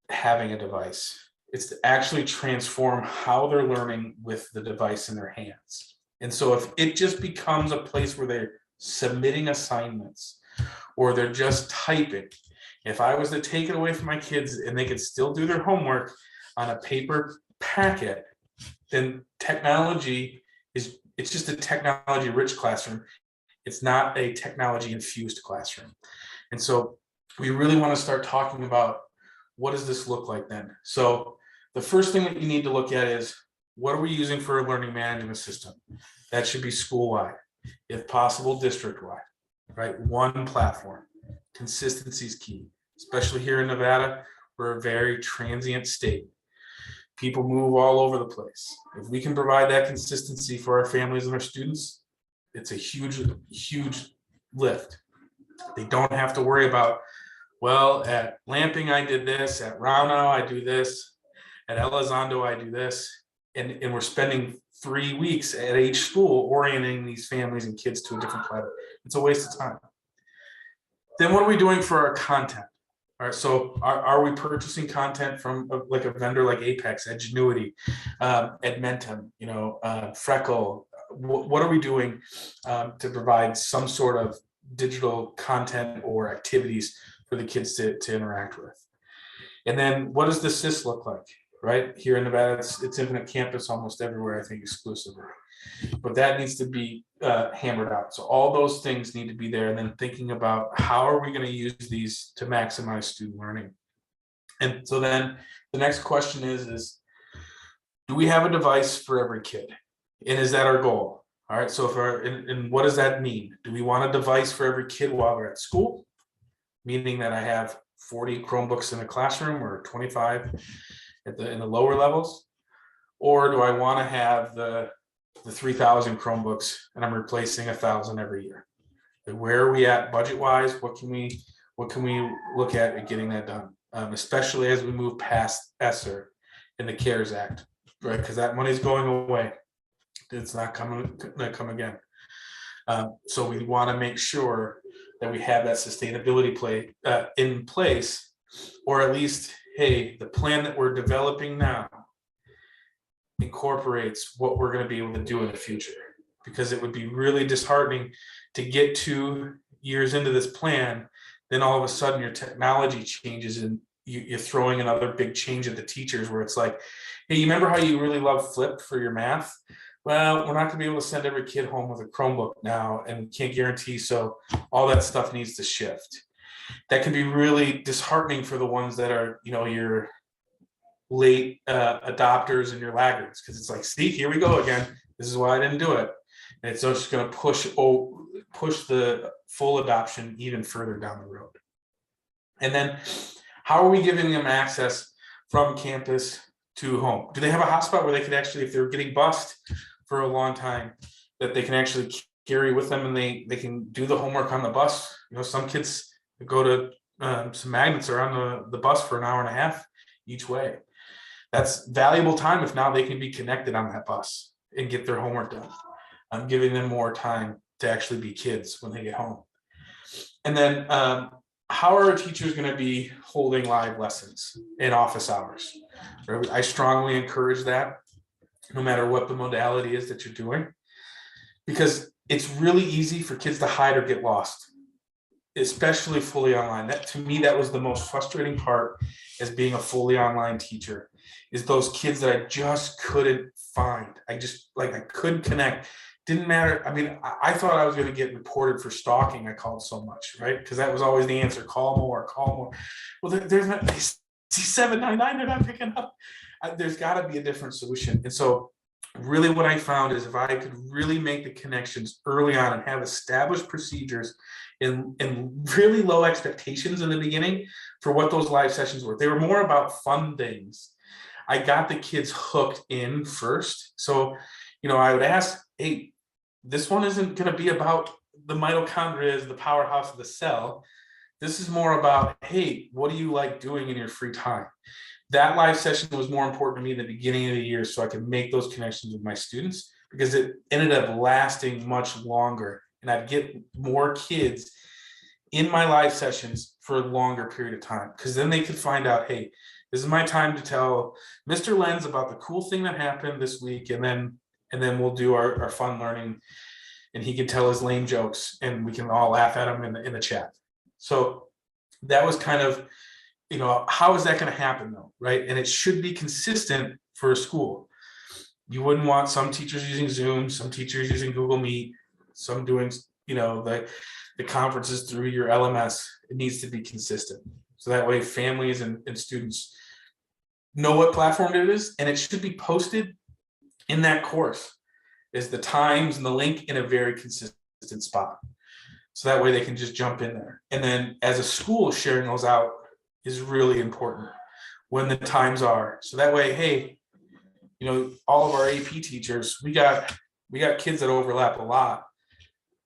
having a device. It's to actually transform how they're learning with the device in their hands. And so if it just becomes a place where they're submitting assignments or they're just typing, if I was to take it away from my kids and they could still do their homework on a paper packet, then technology it's just a technology rich classroom. It's not a technology infused classroom. And so we really want to start talking about, what does this look like then? So the first thing that you need to look at is, what are we using for a learning management system? That should be school-wide, if possible district-wide, right? One platform. Consistency is key, especially here in Nevada. We're a very transient state. People move all over the place. If we can provide that consistency for our families and our students, it's a huge, huge lift. They don't have to worry about, well, at Lamping I did this, at Roundow I do this, at Elizondo I do this, and we're spending 3 weeks at each school orienting these families and kids to a different planet. It's a waste of time. Then what are we doing for our content? All right, so are we purchasing content from like a vendor like Apex, Edgenuity, Edmentum, Freckle, what are we doing to provide some sort of digital content or activities for the kids to interact with? And then what does the SIS look like? Right here in Nevada, it's Infinite Campus almost everywhere, I think, exclusively. But that needs to be hammered out. So all those things need to be there. And then thinking about how are we going to use these to maximize student learning? And so then the next question is do we have a device for every kid? And is that our goal? All right. So and what does that mean? Do we want a device for every kid while they're at school? Meaning that I have 40 Chromebooks in a classroom or 25 in the lower levels? Or do I want to have the 3,000 Chromebooks and I'm replacing 1,000 every year? And where are we at budget wise? What can we look at getting that done? Especially as we move past ESSER and the CARES Act, right? Because that money's going away. It's not going to come again. So we want to make sure that we have that sustainability in place, or at least, hey, the plan that we're developing now incorporates what we're going to be able to do in the future. Because it would be really disheartening to get 2 years into this plan, then all of a sudden your technology changes and you're throwing another big change at the teachers where it's like, hey, you remember how you really love Flip for your math? Well, we're not going to be able to send every kid home with a Chromebook now, and we can't guarantee, so all that stuff needs to shift. That can be really disheartening for the ones that are, your late adopters and your laggards, because it's like, see, here we go again. This is why I didn't do it. And it's just going to push the full adoption even further down the road. And then how are we giving them access from campus to home? Do they have a hotspot where they could actually, if they're getting bused for a long time, that they can actually carry with them and they can do the homework on the bus? Some kids go to some magnets are on the bus for an hour and a half each way. That's valuable time if now they can be connected on that bus and get their homework done. I'm giving them more time to actually be kids when they get home. And then how are our teachers going to be holding live lessons in office hours? I strongly encourage that, no matter what the modality is that you're doing, because it's really easy for kids to hide or get lost, especially fully online. That, to me, that was the most frustrating part as being a fully online teacher, is those kids that I just couldn't find. I couldn't connect. Didn't matter. I mean, I thought I was going to get reported for stalking. I called so much, right? Because that was always the answer. Call more. Well, there's not, they see 799, they're not picking up. There's got to be a different solution. And so really what I found is if I could really make the connections early on and have established procedures and really low expectations in the beginning for what those live sessions were. They were more about fun things. I got the kids hooked in first. So, I would ask, hey, this one isn't going to be about the mitochondria as the powerhouse of the cell. This is more about, hey, what do you like doing in your free time? That live session was more important to me in the beginning of the year so I could make those connections with my students, because it ended up lasting much longer and I'd get more kids in my live sessions for a longer period of time, because then they could find out, hey, this is my time to tell Mr. Lenz about the cool thing that happened this week, and then we'll do our fun learning, and he can tell his lame jokes and we can all laugh at him in the chat. So that was kind of, how is that going to happen though, right? And it should be consistent for a school. You wouldn't want some teachers using Zoom, some teachers using Google Meet, some doing, the conferences through your LMS. It needs to be consistent. So that way families and students know what platform it is, and it should be posted in that course is the times and the link in a very consistent spot. So that way they can just jump in there. And then as a school, sharing those out is really important when the times are. So that way, hey, all of our AP teachers, we got kids that overlap a lot.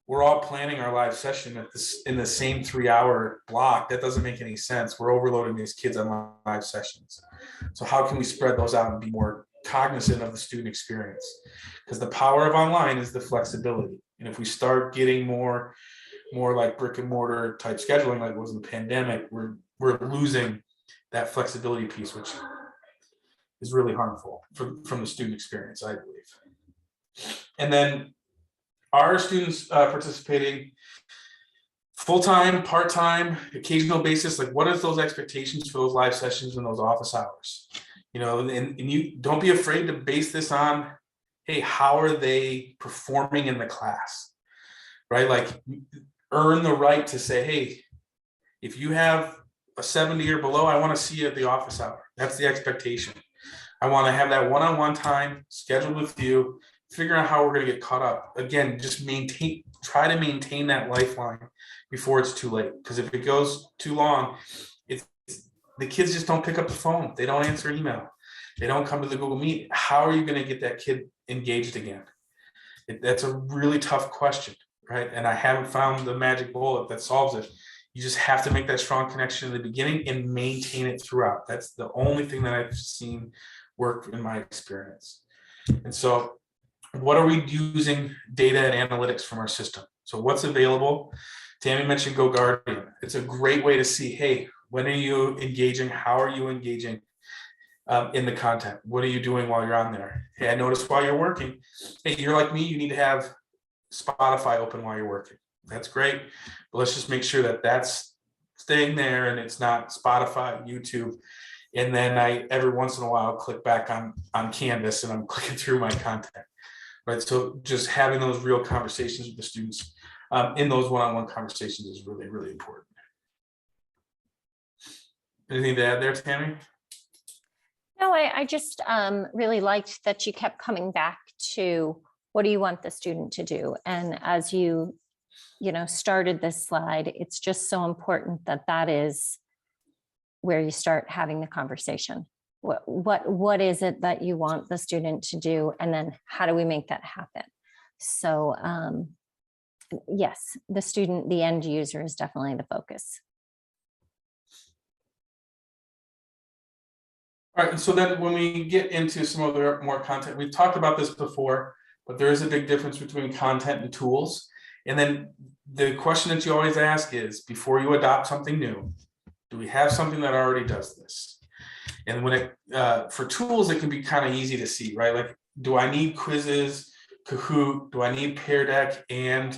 We're all planning our live session in the same 3-hour block. That doesn't make any sense. We're overloading these kids on live sessions. So how can we spread those out and be more cognizant of the student experience? Because the power of online is the flexibility. And if we start getting more like brick and mortar type scheduling, like it was in the pandemic, we're losing that flexibility piece, which is really harmful from the student experience, I believe. And then are students participating full-time, part-time, occasional basis? Like, what is those expectations for those live sessions and those office hours? You know, and you don't be afraid to base this on, hey, how are they performing in the class, right? Like, earn the right to say, hey, if you have a 70 or below, I want to see you at the office hour. That's the expectation. I want to have that one-on-one time scheduled with you, figure out how we're going to get caught up. Again, just try to maintain that lifeline before it's too late. Because if it goes too long, the kids just don't pick up the phone. They don't answer email. They don't come to the Google Meet. How are you going to get that kid engaged again? That's a really tough question, right? And I haven't found the magic bullet that solves it. You just have to make that strong connection in the beginning and maintain it throughout. That's the only thing that I've seen work in my experience. And so what are we using data and analytics from our system? So what's available? Tammy mentioned Go Guardian. It's a great way to see, hey, when are you engaging? How are you engaging in the content? What are you doing while you're on there? Hey, I noticed while you're working, hey, you're like me, you need to have Spotify open while you're working. That's great, but let's just make sure that that's staying there and it's not Spotify, YouTube. And then I, every once in a while, click back on Canvas and I'm clicking through my content, right? So just having those real conversations with the students in those one-on-one conversations is really, really important. Anything to add there, Tammy? No, I just really liked that you kept coming back to what do you want the student to do? And as you started this slide, it's just so important that that is where you start having the conversation. What is it that you want the student to do? And then how do we make that happen? So yes, the student, the end user is definitely the focus. All right, and so then when we get into some of the more content, we've talked about this before, but there is a big difference between content and tools. And then the question that you always ask is, before you adopt something new, do we have something that already does this? And when it, for tools, it can be kind of easy to see, right? Like, do I need quizzes, Kahoot? Do I need Pear Deck and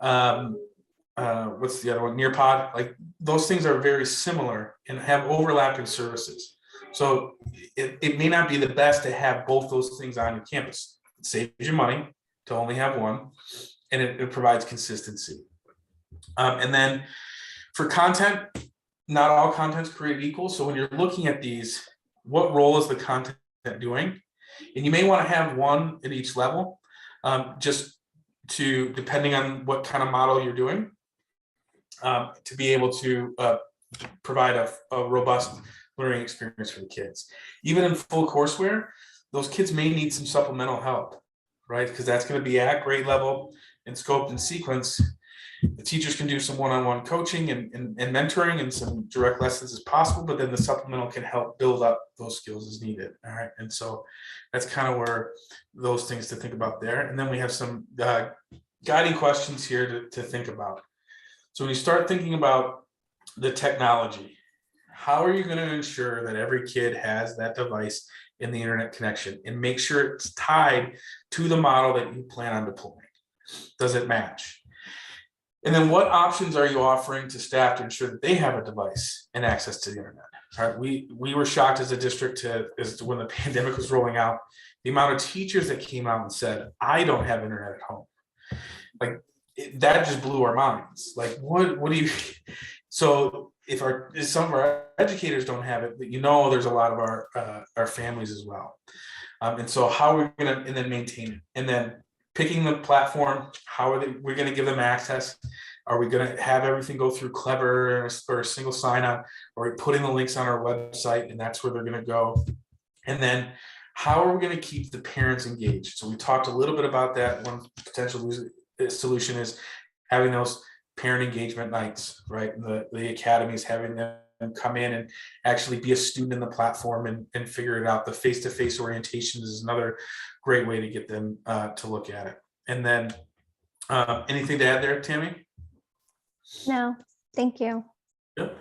what's the other one? Nearpod? Like, those things are very similar and have overlapping services. So it may not be the best to have both those things on your campus. It saves you money to only have one, and it provides consistency. And then for content, not all content's created equal. So when you're looking at these, what role is the content doing? And you may want to have one at each level, just to, depending on what kind of model you're doing, to be able to provide a robust learning experience for the kids. Even in full courseware, those kids may need some supplemental help, right? Because that's going to be at grade level and scope and sequence. The teachers can do some one-on-one coaching and mentoring and some direct lessons as possible, but then the supplemental can help build up those skills as needed. All right. And so that's kind of where those things to think about there. And then we have some guiding questions here to think about. So when you start thinking about the technology, how are you going to ensure that every kid has that device in the internet connection and make sure it's tied to the model that you plan on deploying? Does it match? And then what options are you offering to staff to ensure that they have a device and access to the internet? All right, we were shocked as a district as to when the pandemic was rolling out, the amount of teachers that came out and said, I don't have internet at home. Like, that just blew our minds. Like, what do you, so if some of our educators don't have it, there's a lot of our families as well. And so how are we going to, and then maintain it, and then picking the platform, how are we're going to give them access? Are we going to have everything go through Clever or a single sign-on? Are we putting the links on our website and that's where they're going to go? And then how are we going to keep the parents engaged? So we talked a little bit about that. One potential solution is having those parent engagement nights, right? And the academies having them come in and actually be a student in the platform and figure it out. The face-to-face orientation is another great way to get them to look at it. And then anything to add there, Tammy? No, thank you. Yep.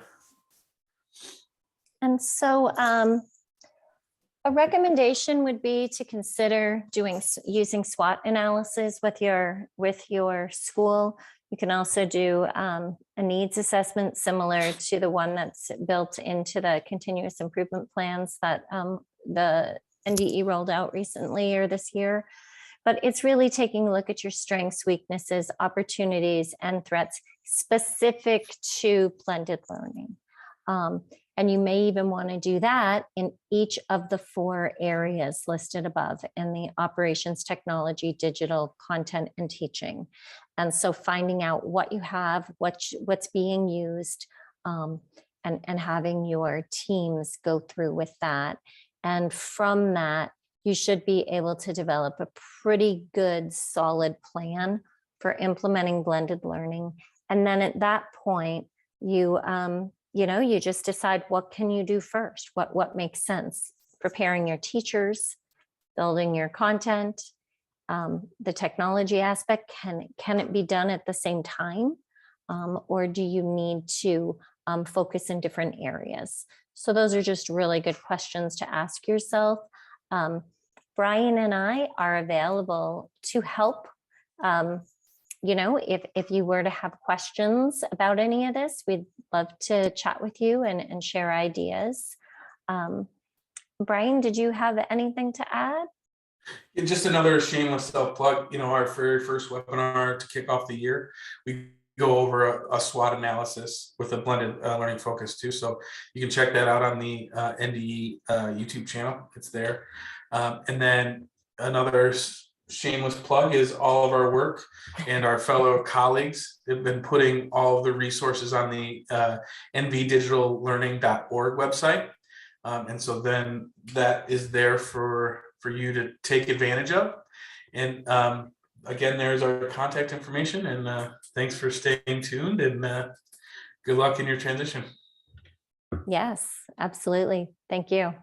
And so, A recommendation would be to consider using SWOT analysis with your school. You can also do a needs assessment similar to the one that's built into the continuous improvement plans that the NDE rolled out recently or this year. But it's really taking a look at your strengths, weaknesses, opportunities, and threats specific to blended learning. And you may even want to do that in each of the 4 areas listed above in the operations, technology, digital, content, and teaching. And so finding out what you have, what's being used, and having your teams go through with that. And from that, you should be able to develop a pretty good, solid plan for implementing blended learning. And then at that point, you just decide what can you do first, what makes sense, preparing your teachers, building your content, the technology aspect, can it be done at the same time? Or do you need to focus in different areas? So those are just really good questions to ask yourself. Brian and I are available to help. If you were to have questions about any of this, we'd love to chat with you and share ideas. Brian, did you have anything to add? And just another shameless self-plug, our very first webinar to kick off the year, we go over a SWOT analysis with a blended learning focus too. So you can check that out on the NDE YouTube channel. It's there. And then another shameless plug is all of our work and our fellow colleagues have been putting all of the resources on the nvdigitallearning.org website. And so then that is there for you to take advantage of. And again, there's our contact information, and thanks for staying tuned, and good luck in your transition. Yes, absolutely. Thank you.